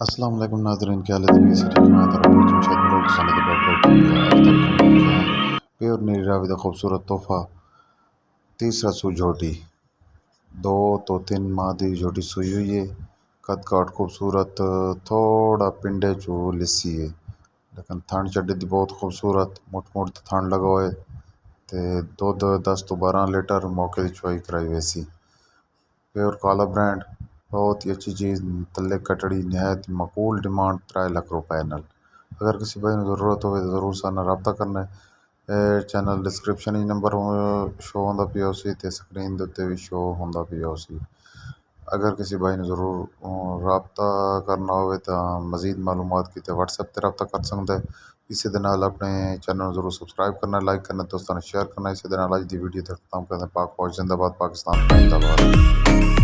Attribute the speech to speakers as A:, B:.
A: السلام علیکم ناظرین، کیا حال ہے؟ طبیعت سے ٹھیک ہے؟ پیور نیری رابطہ خوبصورت تحفہ تیسرا سو جھوٹی 2 تو 3 ماہ دی جھوٹی سوئی ہوئی ہے، قد کاٹ خوبصورت، تھوڑا پنڈے چو لسی ہے لیکن تھنڈ چڈی دی بہت خوبصورت، مٹ تے تھنڈ لگا ہوئے تے دودھ 10 تو 12 لیٹر موقع دی چوائی کرائی ویسی۔ پیور کالا برانڈ، بہت ہی اچھی چیز، تلے کٹڑی، نہایت معقول ڈیمانڈ 3 لکھ روپے نال۔ اگر کسی بھائی نے ضرورت ہوئے تو ضرور سارے رابطہ کرنا ہے۔ چینل ڈسکرپشن ہی نمبر شو ہوندا پیا اسی تے سکرین دے تے بھی شو ہوندا پیا اسی۔ اگر کسی بھائی نے ضرور رابطہ کرنا ہوئے تو مزید معلومات کی تے واٹس ایپ تے رابطہ کر سکتے۔ اسی دے نال اپنے چینل ضرور سبسکرائب کرنا، لائک کرنا، دوستوں نے شیئر کرنا۔ اسی دے نال اج دی ویڈیو تے ختم کرتے ہیں۔ پاک فوج زندہ باد، پاکستان زندہ باد۔